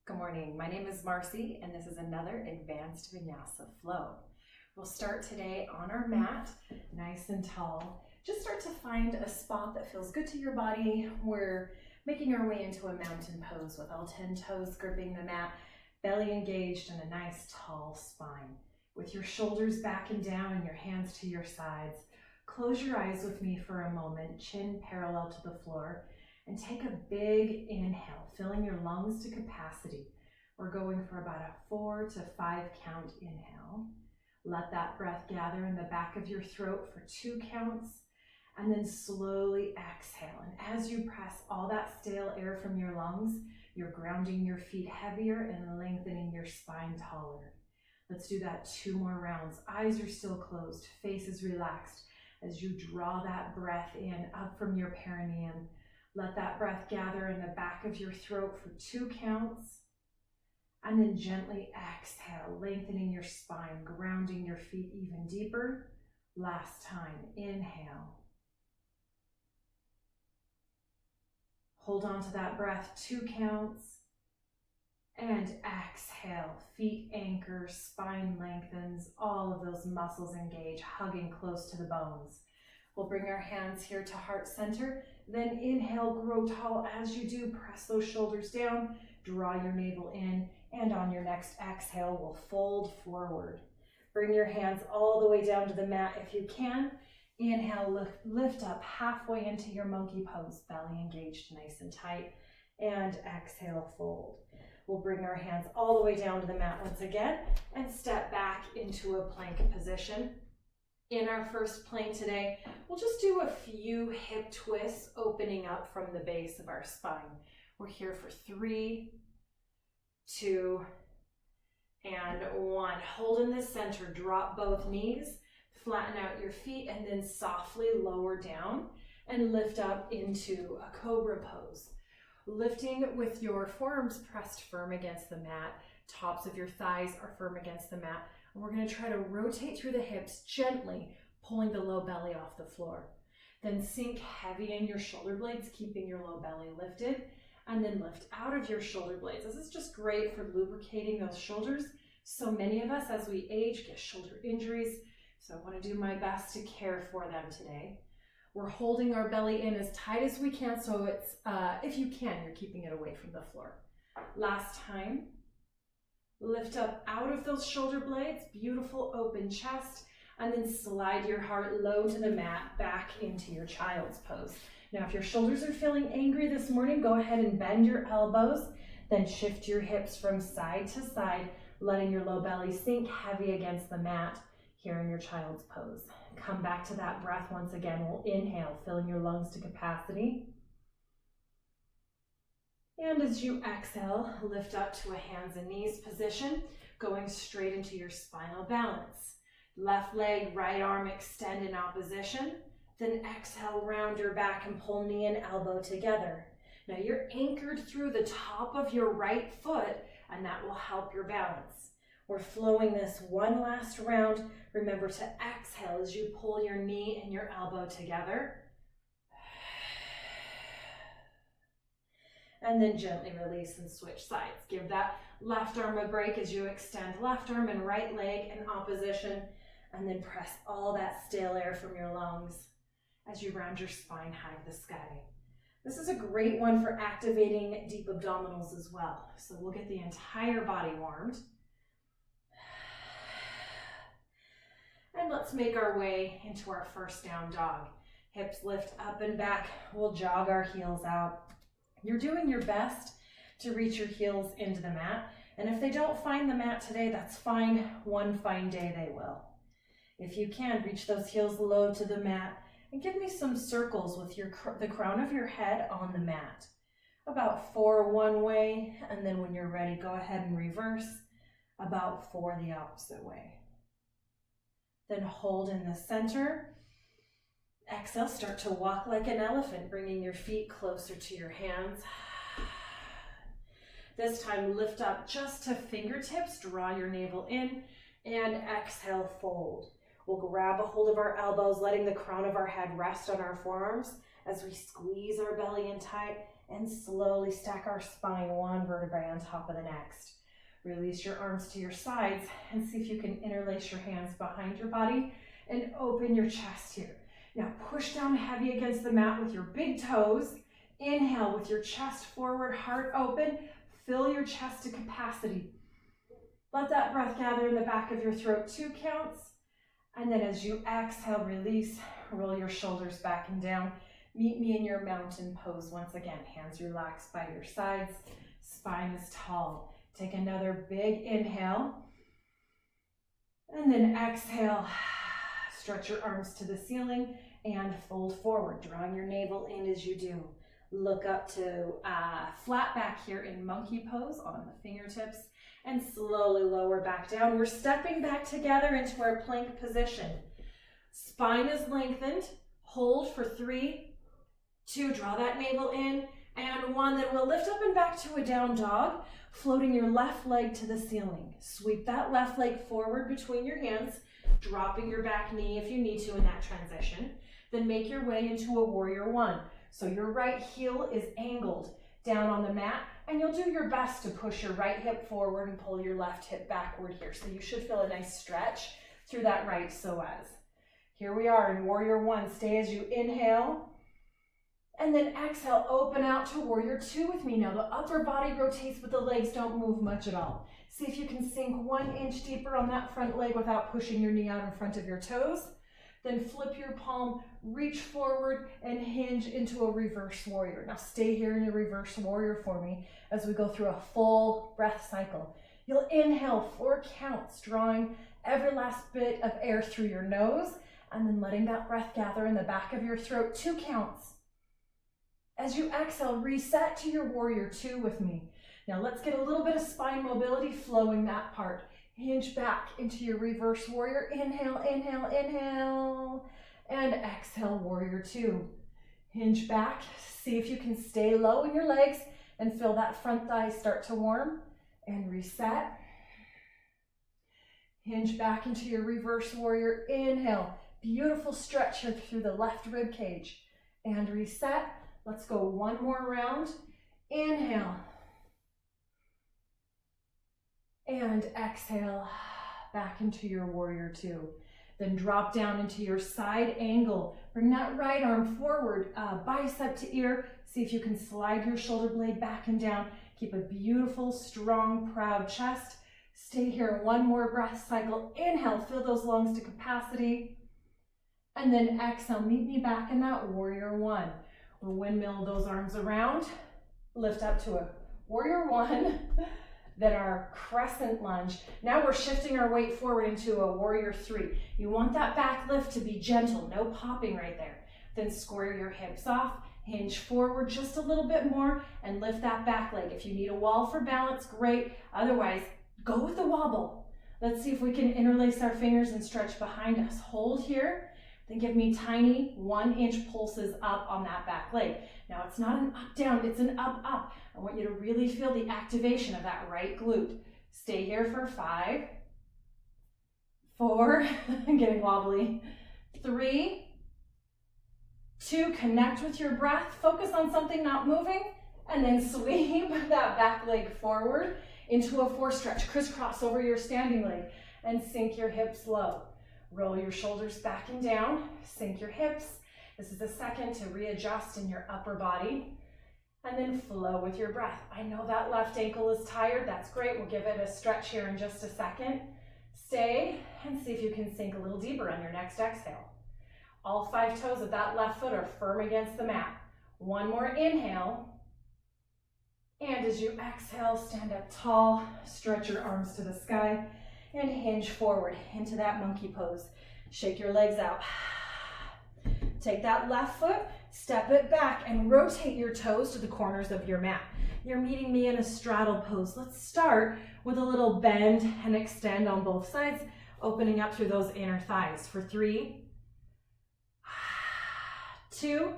Good morning, my name is Marcy and this is another advanced Vinyasa Flow. We'll start today on our mat, nice and tall. Just start to find a spot that feels good to your body. We're making our way into a mountain pose with all 10 toes gripping the mat, belly engaged and a nice tall spine. With your shoulders back and down and your hands to your sides, close your eyes with me for a moment, chin parallel to the floor. And take a big inhale, filling your lungs to capacity. We're going for about a 4 to 5 count inhale. Let that breath gather in the back of your throat for 2 counts, and then slowly exhale. And as you press all that stale air from your lungs, you're grounding your feet heavier and lengthening your spine taller. Let's do that 2 more rounds. Eyes are still closed, face is relaxed as you draw that breath in up from your perineum. Let that breath gather in the back of your throat for 2 counts. And then gently exhale, lengthening your spine, grounding your feet even deeper. Last time, inhale. Hold on to that breath, 2 counts. And exhale, feet anchor, spine lengthens, all of those muscles engage, hugging close to the bones. We'll bring our hands here to heart center. Then inhale, grow tall. As you do, press those shoulders down, draw your navel in, and on your next exhale, we'll fold forward. Bring your hands all the way down to the mat if you can. Inhale, lift up halfway into your monkey pose, belly engaged nice and tight, and exhale, fold. We'll bring our hands all the way down to the mat once again, and step back into a plank position. In our first plank today, we'll just do a few hip twists, opening up from the base of our spine. We're here for 3, 2, and 1. Hold in the center, drop both knees, flatten out your feet, and then softly lower down and lift up into a cobra pose. Lifting with your forearms pressed firm against the mat, tops of your thighs are firm against the mat. We're going to try to rotate through the hips gently, pulling the low belly off the floor. Then sink heavy in your shoulder blades, keeping your low belly lifted, and then lift out of your shoulder blades. This is just great for lubricating those shoulders. So many of us as we age get shoulder injuries, so I want to do my best to care for them today. We're holding our belly in as tight as we can, so it's, if you can, you're keeping it away from the floor. Last time. Lift up out of those shoulder blades, beautiful open chest, and then slide your heart low to the mat, back into your child's pose. Now, if your shoulders are feeling angry this morning, go ahead and bend your elbows, then shift your hips from side to side, letting your low belly sink heavy against the mat here in your child's pose. Come back to that breath once again. We'll inhale, filling your lungs to capacity. And as you exhale, lift up to a hands and knees position, going straight into your spinal balance. Left leg, right arm extend in opposition. Then exhale, round your back and pull knee and elbow together. Now you're anchored through the top of your right foot, and that will help your balance. We're flowing this one last round. Remember to exhale as you pull your knee and your elbow together. And then gently release and switch sides. Give that left arm a break as you extend left arm and right leg in opposition, and then press all that stale air from your lungs as you round your spine high to the sky. This is a great one for activating deep abdominals as well. So we'll get the entire body warmed. And let's make our way into our first down dog. Hips lift up and back. We'll jog our heels out. You're doing your best to reach your heels into the mat, and if they don't find the mat today, that's fine. One fine day they will. If you can, reach those heels low to the mat and give me some circles with the crown of your head on the mat. About 4 one way, and then when you're ready, go ahead and reverse. About 4 the opposite way. Then hold in the center. Exhale, start to walk like an elephant, bringing your feet closer to your hands. This time, lift up just to fingertips, draw your navel in, and exhale, fold. We'll grab a hold of our elbows, letting the crown of our head rest on our forearms as we squeeze our belly in tight and slowly stack our spine one vertebrae on top of the next. Release your arms to your sides and see if you can interlace your hands behind your body and open your chest here. Now push down heavy against the mat with your big toes. Inhale with your chest forward, heart open. Fill your chest to capacity. Let that breath gather in the back of your throat, 2 counts. And then as you exhale, release, roll your shoulders back and down. Meet me in your mountain pose once again. Hands relaxed by your sides, spine is tall. Take another big inhale. And then exhale, stretch your arms to the ceiling and fold forward, drawing your navel in as you do. Look up to flat back here in monkey pose on the fingertips and slowly lower back down. We're stepping back together into our plank position. Spine is lengthened. Hold for 3, 2, draw that navel in, and 1. Then we'll lift up and back to a down dog, floating your left leg to the ceiling. Sweep that left leg forward between your hands, dropping your back knee if you need to in that transition. Then make your way into a warrior 1. So your right heel is angled down on the mat, and you'll do your best to push your right hip forward and pull your left hip backward here. So you should feel a nice stretch through that right psoas. Here we are in warrior 1. Stay as you inhale, and then exhale, open out to warrior 2 with me. Now the upper body rotates, but the legs don't move much at all. See if you can sink 1 inch deeper on that front leg without pushing your knee out in front of your toes. Then flip your palm, reach forward, and hinge into a reverse warrior. Now stay here in your reverse warrior for me as we go through a full breath cycle. You'll inhale 4 counts, drawing every last bit of air through your nose, and then letting that breath gather in the back of your throat, 2 counts. As you exhale, reset to your warrior 2 with me. Now let's get a little bit of spine mobility flowing that part. Hinge back into your reverse warrior. Inhale, inhale, inhale. And exhale, warrior 2. Hinge back. See if you can stay low in your legs and feel that front thigh start to warm. And reset. Hinge back into your reverse warrior. Inhale. Beautiful stretch here through the left rib cage. And reset. Let's go 1 more round. Inhale. And exhale, back into your warrior 2. Then drop down into your side angle. Bring that right arm forward, bicep to ear. See if you can slide your shoulder blade back and down. Keep a beautiful, strong, proud chest. Stay here, 1 more breath cycle. Inhale, fill those lungs to capacity. And then exhale, meet me back in that warrior 1. We'll windmill those arms around. Lift up to a warrior 1. Then our crescent lunge. Now we're shifting our weight forward into a warrior 3. You want that back lift to be gentle, no popping right there. Then square your hips off, hinge forward just a little bit more, and lift that back leg. If you need a wall for balance, great. Otherwise, go with the wobble. Let's see if we can interlace our fingers and stretch behind us. Hold here. Then give me tiny 1 inch pulses up on that back leg. Now it's not an up down, it's an up up. I want you to really feel the activation of that right glute. Stay here for 5, 4, I'm getting wobbly, 3, 2, connect with your breath, focus on something not moving, and then sweep that back leg forward into a 4 stretch. Crisscross over your standing leg and sink your hips low. Roll your shoulders back and down, sink your hips. This is a second to readjust in your upper body. And then flow with your breath. I know that left ankle is tired. That's great. We'll give it a stretch here in just a second. Stay and see if you can sink a little deeper on your next exhale. All 5 toes of that left foot are firm against the mat. 1 more inhale. And as you exhale, stand up tall, stretch your arms to the sky, and hinge forward into that monkey pose. Shake your legs out. Take that left foot, step it back, and rotate your toes to the corners of your mat. You're meeting me in a straddle pose. Let's start with a little bend and extend on both sides, opening up through those inner thighs for 3, 2,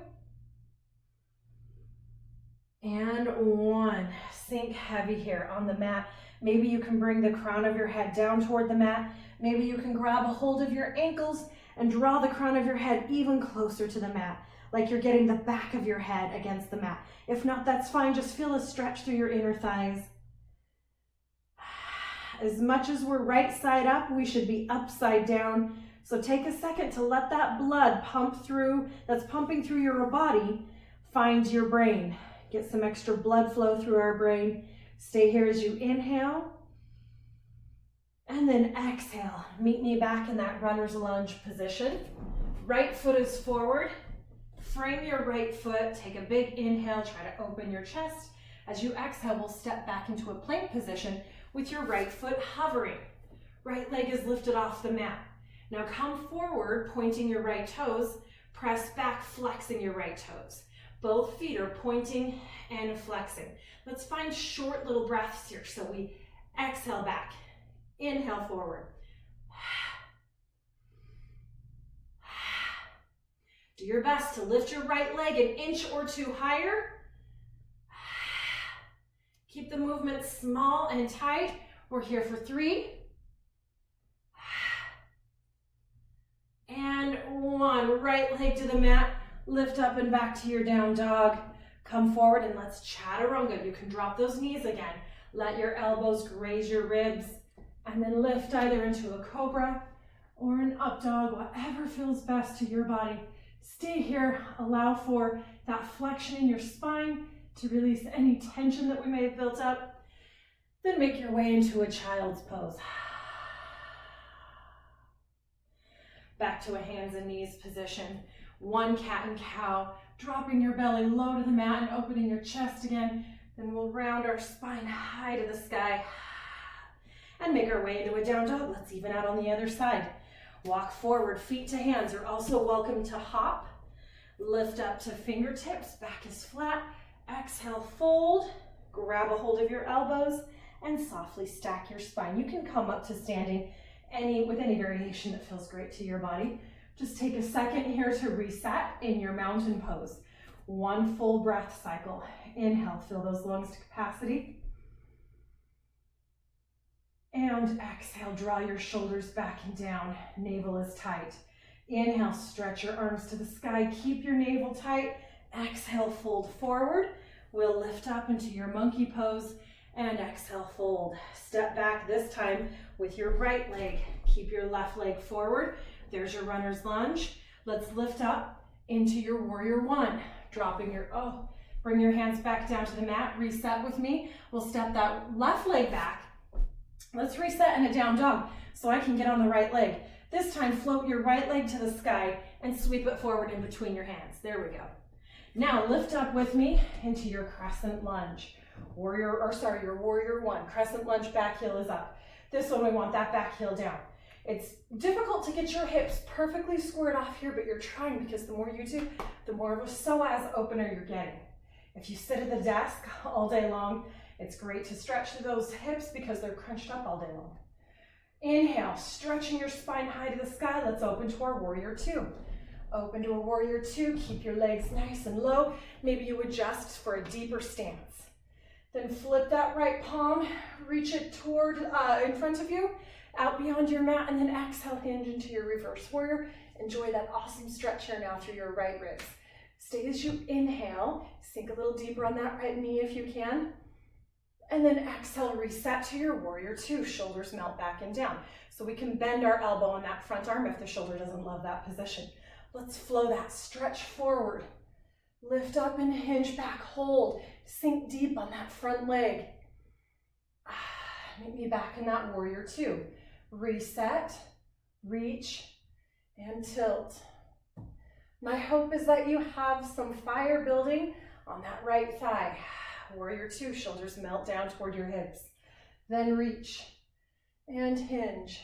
and 1. Sink heavy here on the mat. Maybe you can bring the crown of your head down toward the mat. Maybe you can grab a hold of your ankles and draw the crown of your head even closer to the mat. like you're getting the back of your head against the mat. If not, that's fine. Just feel a stretch through your inner thighs. As much as we're right side up, we should be upside down. So take a second to let that blood pump through, that's pumping through your body, find your brain. Get some extra blood flow through our brain. Stay here as you inhale. And then exhale. Meet me back in that runner's lunge position. Right foot is forward. Frame your right foot. Take a big inhale. Try to open your chest. As you exhale, we'll step back into a plank position with your right foot hovering. Right leg is lifted off the mat. Now come forward, pointing your right toes. Press back, flexing your right toes. Both feet are pointing and flexing. Let's find short little breaths here. So we exhale back. Inhale forward. Do your best to lift your right leg an inch or two higher. Keep the movement small and tight. We're here for 3. And 1. Right leg to the mat. Lift up and back to your down dog. Come forward and let's chaturanga. You can drop those knees again. Let your elbows graze your ribs. And then lift either into a cobra or an up dog, whatever feels best to your body. Stay here. Allow for that flexion in your spine to release any tension that we may have built up. Then make your way into a child's pose. Back to a hands and knees position. 1 cat and cow, dropping your belly low to the mat and opening your chest again. Then we'll round our spine high to the sky and make our way into a down dog. Let's even out on the other side. Walk forward, feet to hands. You're also welcome to hop. Lift up to fingertips, back is flat. Exhale, fold. Grab a hold of your elbows and softly stack your spine. You can come up to standing with any variation that feels great to your body. Just take a second here to reset in your mountain pose. 1 full breath cycle. Inhale, fill those lungs to capacity. And exhale, draw your shoulders back and down. Navel is tight. Inhale, stretch your arms to the sky. Keep your navel tight. Exhale, fold forward. We'll lift up into your monkey pose. And exhale, fold. Step back this time with your right leg. Keep your left leg forward. There's your runner's lunge. Let's lift up into your warrior 1. Dropping your, bring your hands back down to the mat. Reset with me. We'll step that left leg back. Let's reset in a down dog so I can get on the right leg. This time, float your right leg to the sky and sweep it forward in between your hands. There we go. Now lift up with me into your crescent lunge. Your warrior 1. Crescent lunge, back heel is up. This one, we want that back heel down. It's difficult to get your hips perfectly squared off here, but you're trying because the more you do, the more of a psoas opener you're getting. If you sit at the desk all day long, it's great to stretch through those hips because they're crunched up all day long. Inhale, stretching your spine high to the sky. Let's open to our warrior 2. Open to a warrior 2. Keep your legs nice and low. Maybe you adjust for a deeper stance. Then flip that right palm, reach it toward in front of you, out beyond your mat, and then exhale, hinge into your reverse warrior. Enjoy that awesome stretch here now through your right ribs. Stay as you inhale, sink a little deeper on that right knee if you can. And then exhale, reset to your warrior 2. Shoulders melt back and down. So we can bend our elbow on that front arm if the shoulder doesn't love that position. Let's flow that, stretch forward. Lift up and hinge back, hold. Sink deep on that front leg. Meet me back in that warrior 2. Reset, reach, and tilt. My hope is that you have some fire building on that right thigh. Warrior 2, shoulders melt down toward your hips. Then reach and hinge.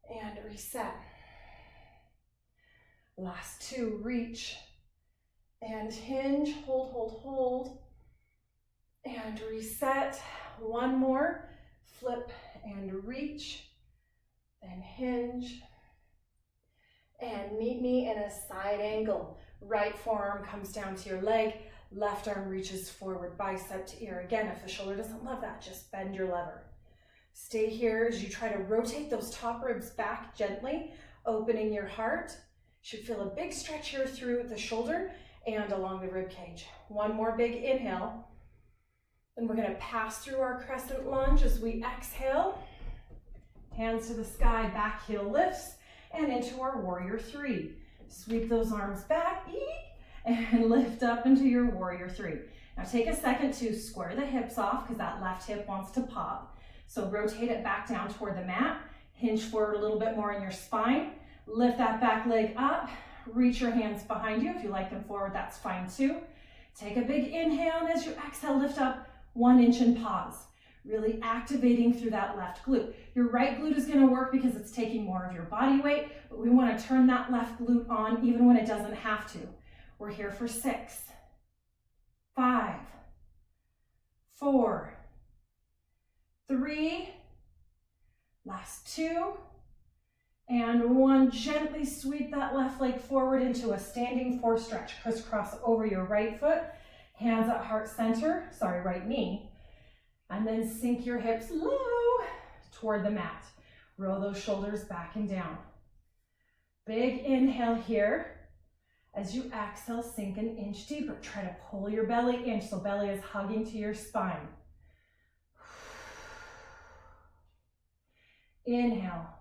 And reset. Last 2, reach and hinge, hold, hold, hold. And reset. 1 more, flip and reach, then hinge. And meet me in a side angle. Right forearm comes down to your leg, left arm reaches forward, bicep to ear. Again, if the shoulder doesn't love that, just bend your lever. Stay here as you try to rotate those top ribs back gently, opening your heart. Should feel a big stretch here through the shoulder and along the rib cage. One more big inhale. Then we're going to pass through our crescent lunge as we exhale. Hands to the sky, back heel lifts, and into our warrior three. Sweep those arms back, and lift up into your warrior three. Now take a second to square the hips off because that left hip wants to pop. So rotate it back down toward the mat. Hinge forward a little bit more in your spine. Lift that back leg up. Reach your hands behind you. If you like them forward, that's fine too. Take a big inhale, and as you exhale, lift up 1 inch and pause. Really activating through that left glute. Your right glute is going to work because it's taking more of your body weight, but we want to turn that left glute on even when it doesn't have to. We're here for 6, 5, 4, 3, last 2, and 1. Gently sweep that left leg forward into a standing 4 stretch. Crisscross over your right foot, hands at heart center, right knee, and then sink your hips low toward the mat. Roll those shoulders back and down. Big inhale here. As you exhale, sink an inch deeper. Try to pull your belly in so belly is hugging to your spine. Inhale.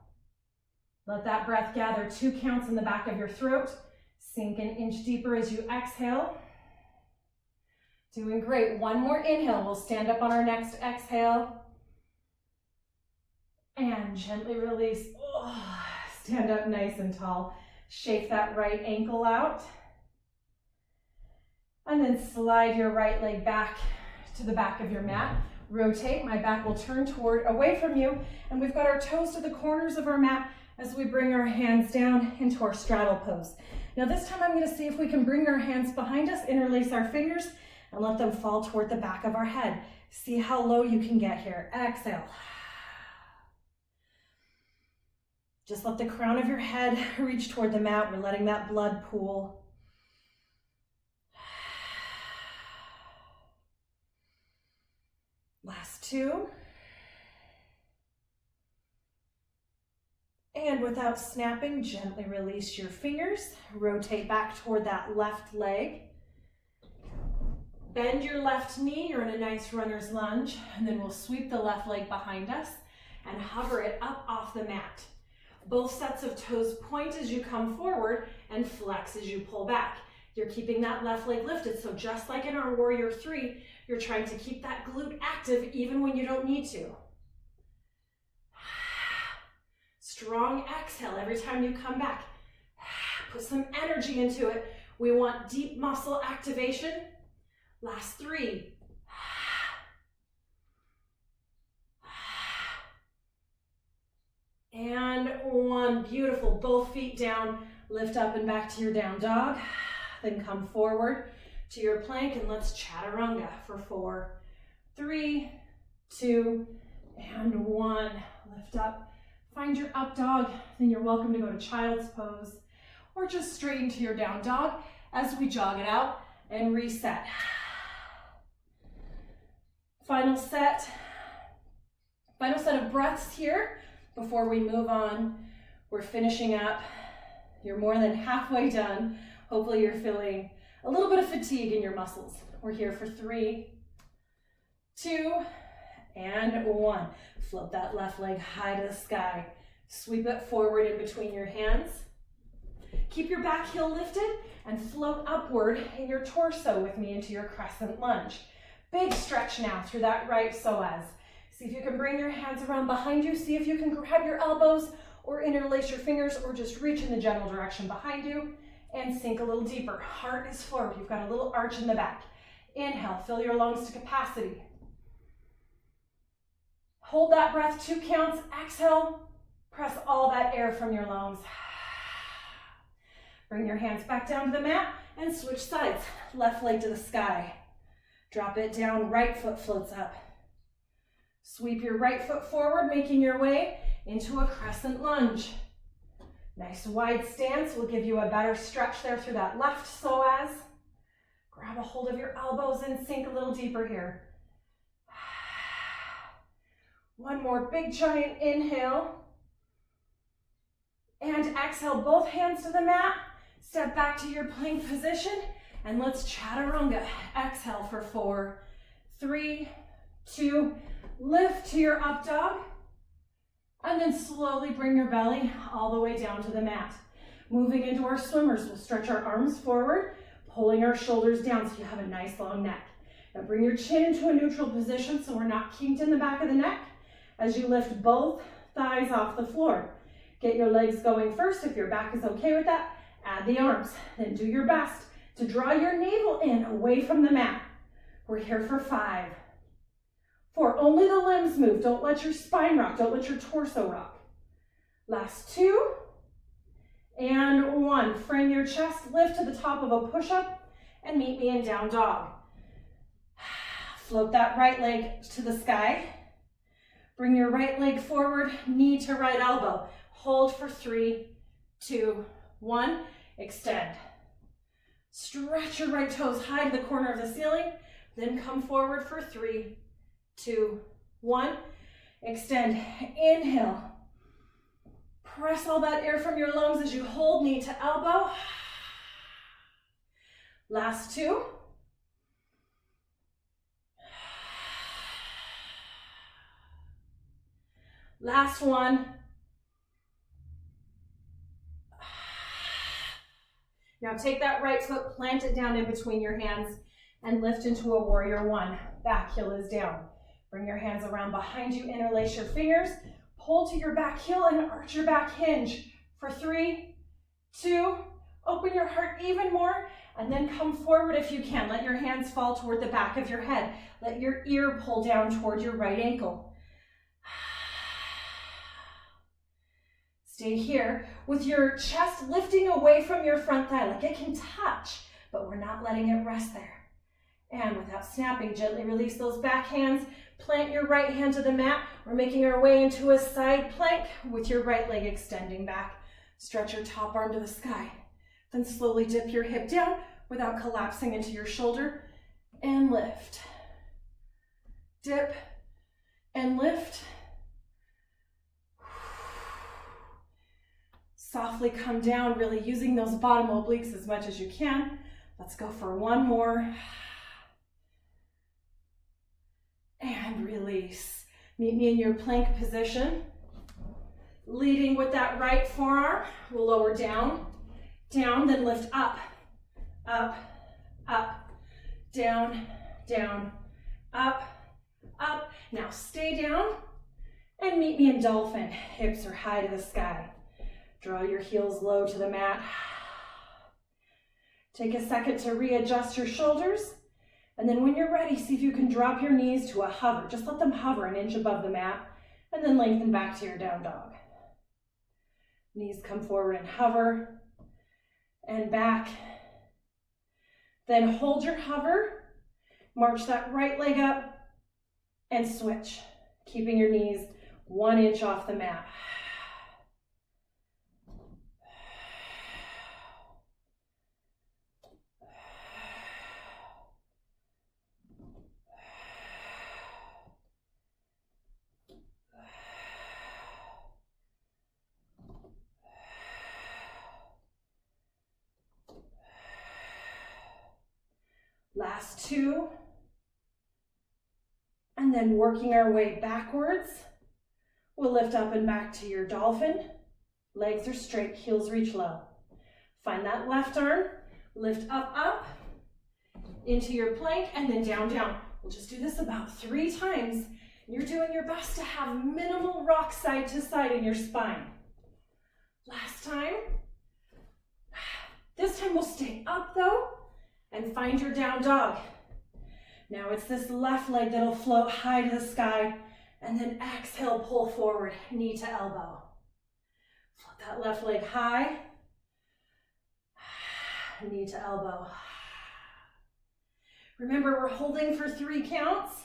Let that breath gather 2 counts in the back of your throat. Sink an inch deeper as you exhale. Doing great. 1 more inhale. We'll stand up on our next exhale. And gently release. Stand up nice and tall. Shake that right ankle out. And then slide your right leg back to the back of your mat. Rotate. My back will turn away from you. And we've got our toes to the corners of our mat as we bring our hands down into our straddle pose. Now this time I'm going to see if we can bring our hands behind us, interlace our fingers, and let them fall toward the back of our head. See how low you can get here. Exhale. Just let the crown of your head reach toward the mat. We're letting that blood pool. Last 2. And without snapping, gently release your fingers. Rotate back toward that left leg. Bend your left knee. You're in a nice runner's lunge. And then we'll sweep the left leg behind us and hover it up off the mat. Both sets of toes point as you come forward and flex as you pull back. You're keeping that left leg lifted, so just like in our warrior three, you're trying to keep that glute active even when you don't need to. Strong exhale every time you come back. Put some energy into it. We want deep muscle activation. Last 3. And 1. Beautiful. Both feet down. Lift up and back to your down dog. Then come forward to your plank and let's chaturanga for 4, 3, 2, and 1. Lift up. Find your up dog. Then you're welcome to go to child's pose or just straight into your down dog as we jog it out and reset. Final set of breaths here before we move on. We're finishing up. You're more than halfway done. Hopefully you're feeling a little bit of fatigue in your muscles. We're here for 3, 2, and 1. Float that left leg high to the sky. Sweep it forward in between your hands. Keep your back heel lifted and float upward in your torso with me into your crescent lunge. Big stretch now through that right psoas. See if you can bring your hands around behind you. See if you can grab your elbows or interlace your fingers or just reach in the general direction behind you and sink a little deeper. Heart is forward. You've got a little arch in the back. Inhale, fill your lungs to capacity. Hold that breath, 2 counts. Exhale, press all that air from your lungs. Bring your hands back down to the mat and switch sides. Left leg to the sky. Drop it down, right foot floats up. Sweep your right foot forward, making your way into a crescent lunge. Nice wide stance will give you a better stretch there through that left psoas. Grab a hold of your elbows and sink a little deeper here. 1 more big giant inhale. And exhale, both hands to the mat Step back to your plank position and let's chaturanga. Exhale for 4, 3, 2, lift to your up dog. And then slowly bring your belly all the way down to the mat. Moving into our swimmers, we'll stretch our arms forward, pulling our shoulders down so you have a nice long neck. Now bring your chin into a neutral position so we're not kinked in the back of the neck as you lift both thighs off the floor. Get your legs going first. If your back is okay with that, add the arms. Then do your best to draw your navel in away from the mat. We're here for 5, 4, only the limbs move. Don't let your spine rock. Don't let your torso rock. Last 2 and 1. Frame your chest, lift to the top of a push-up and meet me in down dog. Float that right leg to the sky. Bring your right leg forward, knee to right elbow. Hold for 3, 2, 1. Extend. Stretch your right toes high to the corner of the ceiling. Then come forward for 3, 2, 1. Extend. Inhale. Press all that air from your lungs as you hold knee to elbow. Last 2. Last 1. Now take that right foot, plant it down in between your hands and lift into a warrior 1. Back heel is down. Bring your hands around behind you, interlace your fingers, pull to your back heel and arch your back hinge for 3, 2, open your heart even more, and then come forward if you can. Let your hands fall toward the back of your head. Let your ear pull down toward your right ankle. Stay here with your chest lifting away from your front thigh, like it can touch, but we're not letting it rest there. And without snapping, gently release those back hands. Plant your right hand to the mat. We're making our way into a side plank with your right leg extending back. Stretch your top arm to the sky. Then slowly dip your hip down without collapsing into your shoulder and lift. Dip and lift. Softly come down, really using those bottom obliques as much as you can. Let's go for 1 more. And release. Meet me in your plank position. Leading with that right forearm, we'll lower down, down, then lift up, up, up, down, down, up, up. Now stay down and meet me in dolphin. Hips are high to the sky. Draw your heels low to the mat. Take a second to readjust your shoulders. And then when you're ready, see if you can drop your knees to a hover. Just let them hover 1 inch above the mat and then lengthen back to your down dog. Knees come forward and hover and back. Then hold your hover, march that right leg up and switch, keeping your knees 1 inch off the mat. Last 2. And then working our way backwards, we'll lift up and back to your dolphin. Legs are straight, heels reach low. Find that left arm, lift up, up, into your plank, and then down, down. We'll just do this about 3 times. You're doing your best to have minimal rock side to side in your spine. Last time. This time we'll stay up though, and find your down dog. Now it's this left leg that'll float high to the sky, and then exhale, pull forward, knee to elbow. Float that left leg high, knee to elbow. Remember, we're holding for 3 counts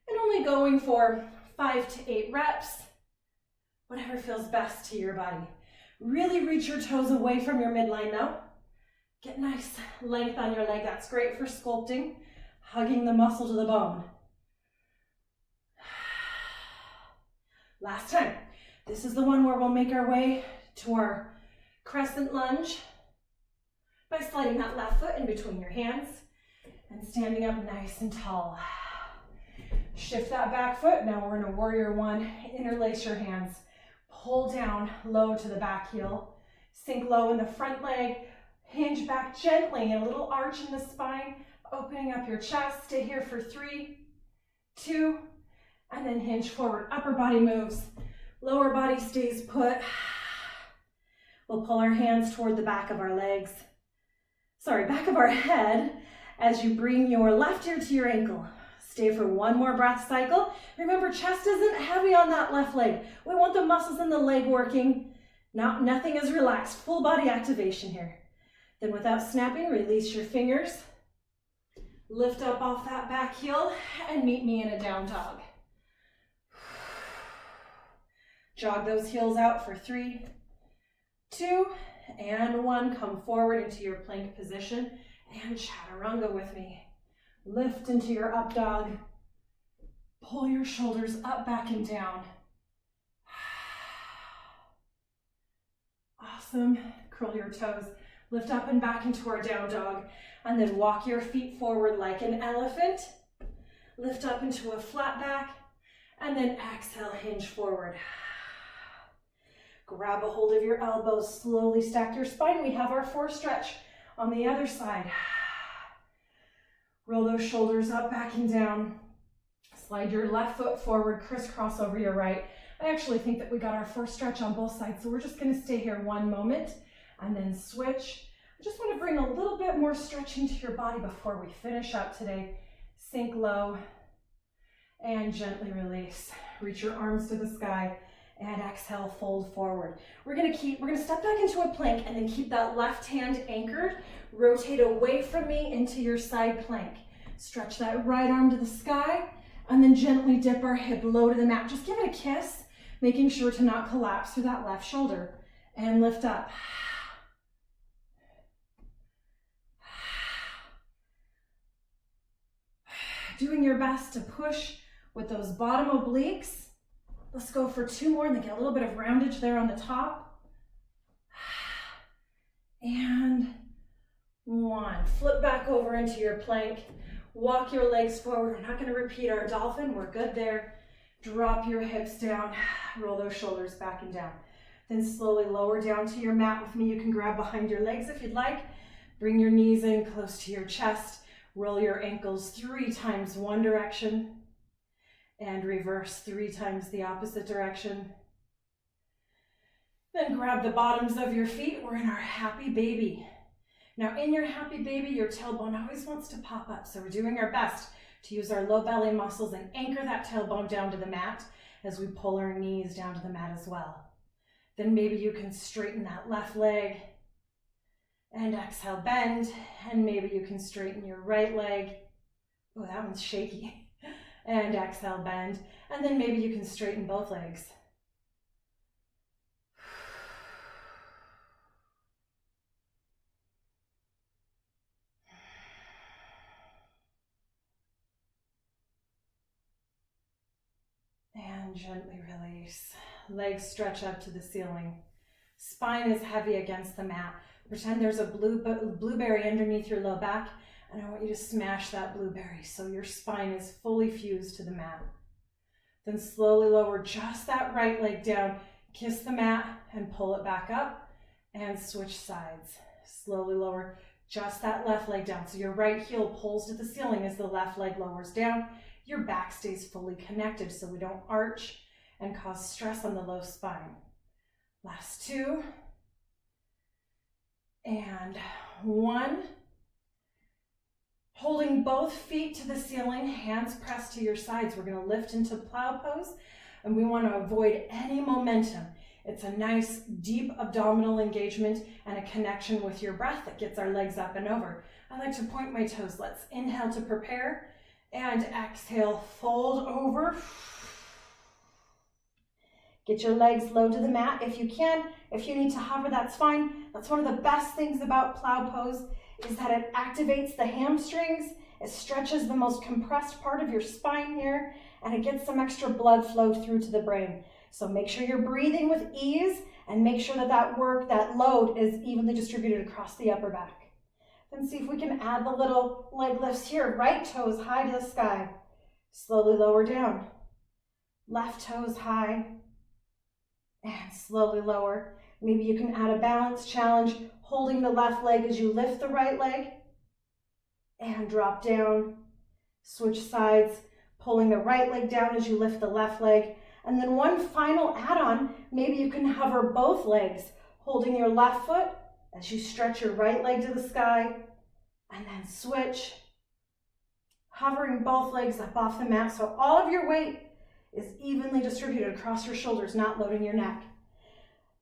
and only going for 5 to 8 reps, whatever feels best to your body. Really reach your toes away from your midline though. Get nice length on your leg. That's great for sculpting, hugging the muscle to the bone. Last time. This is the one where we'll make our way to our crescent lunge. by sliding that left foot in between your hands and standing up nice and tall. Shift that back foot. Now we're in a warrior one. Interlace your hands. Pull down low to the back heel. Sink low in the front leg. Hinge back gently, a little arch in the spine, opening up your chest. Stay here for 3, 2, and then hinge forward. Upper body moves. Lower body stays put. We'll pull our hands toward the back of our legs. Back of our head as you bring your left ear to your ankle. Stay for one more breath cycle. Remember, chest isn't heavy on that left leg. We want the muscles in the leg working. Nothing is relaxed. Full body activation here. Then without snapping, release your fingers. Lift up off that back heel and meet me in a down dog. Jog those heels out for 3, 2, and 1. Come forward into your plank position and chaturanga with me. Lift into your up dog. Pull your shoulders up, back, and down. Awesome. Curl your toes. Lift up and back into our down dog. And then walk your feet forward like an elephant. Lift up into a flat back. And then exhale, hinge forward. Grab a hold of your elbows. Slowly stack your spine. We have our 4 stretch on the other side. Roll those shoulders up, back, and down. Slide your left foot forward, crisscross over your right. I actually think that we got our 4 stretch on both sides, so we're just going to stay here one moment and then switch. I just want to bring a little bit more stretching to your body before we finish up today. Sink low and gently release. Reach your arms to the sky and exhale, fold forward. We're going to step back into a plank and then keep that left hand anchored. Rotate away from me into your side plank. Stretch that right arm to the sky and then gently dip our hip low to the mat. Just give it a kiss, making sure to not collapse through that left shoulder. And lift up. Doing your best to push with those bottom obliques. Let's go for 2 more and then get a little bit of roundage there on the top. And 1. Flip back over into your plank. Walk your legs forward. We're not going to repeat our dolphin. We're good there. Drop your hips down. Roll those shoulders back and down. Then slowly lower down to your mat with me. You can grab behind your legs if you'd like. Bring your knees in close to your chest. Roll your ankles 3 times one direction. And reverse 3 times the opposite direction. Then grab the bottoms of your feet. We're in our happy baby. Now in your happy baby, your tailbone always wants to pop up. So we're doing our best to use our low belly muscles and anchor that tailbone down to the mat as we pull our knees down to the mat as well. Then maybe you can straighten that left leg and exhale, bend. And maybe you can straighten your right leg. Oh, that one's shaky. And exhale, bend. And then maybe you can straighten both legs. And gently release. Legs stretch up to the ceiling. Spine is heavy against the mat. Pretend there's a blueberry underneath your low back, and I want you to smash that blueberry so your spine is fully fused to the mat. Then slowly lower just that right leg down, kiss the mat and pull it back up and switch sides. Slowly lower just that left leg down. So your right heel pulls to the ceiling as the left leg lowers down. Your back stays fully connected so we don't arch and cause stress on the low spine. Last 2. And 1. Holding both feet to the ceiling, hands pressed to your sides. We're going to lift into plow pose, and we want to avoid any momentum. It's a nice deep abdominal engagement and a connection with your breath that gets our legs up and over. I like to point my toes. Let's inhale to prepare and exhale, fold over. Get your legs low to the mat if you can. If you need to hover, that's fine. That's one of the best things about plow pose is that it activates the hamstrings. It stretches the most compressed part of your spine here, and it gets some extra blood flow through to the brain. So make sure you're breathing with ease and make sure that that load is evenly distributed across the upper back. Then see if we can add the little leg lifts here. Right toes high to the sky. Slowly lower down. Left toes high. And slowly lower. Maybe you can add a balance challenge, holding the left leg as you lift the right leg. And drop down. Switch sides, pulling the right leg down as you lift the left leg. And then one final add-on, maybe you can hover both legs, holding your left foot as you stretch your right leg to the sky, and then switch, hovering both legs up off the mat so all of your weight is evenly distributed across your shoulders, not loading your neck.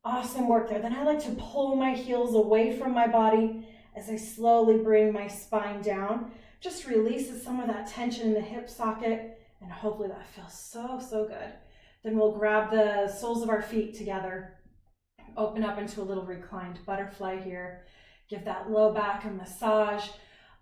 Awesome work there. Then I like to pull my heels away from my body as I slowly bring my spine down. Just releases some of that tension in the hip socket, and hopefully that feels so good. Then we'll grab the soles of our feet together, open up into a little reclined butterfly here. Give that low back a massage.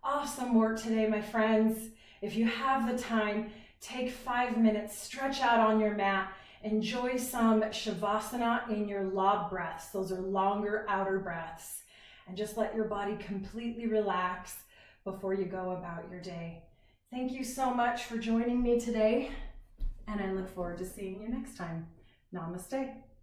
Awesome work today, my friends. If you have the time, take 5 minutes, stretch out on your mat, enjoy some shavasana in your lob breaths. Those are longer outer breaths. And just let your body completely relax before you go about your day. Thank you so much for joining me today, and I look forward to seeing you next time. Namaste.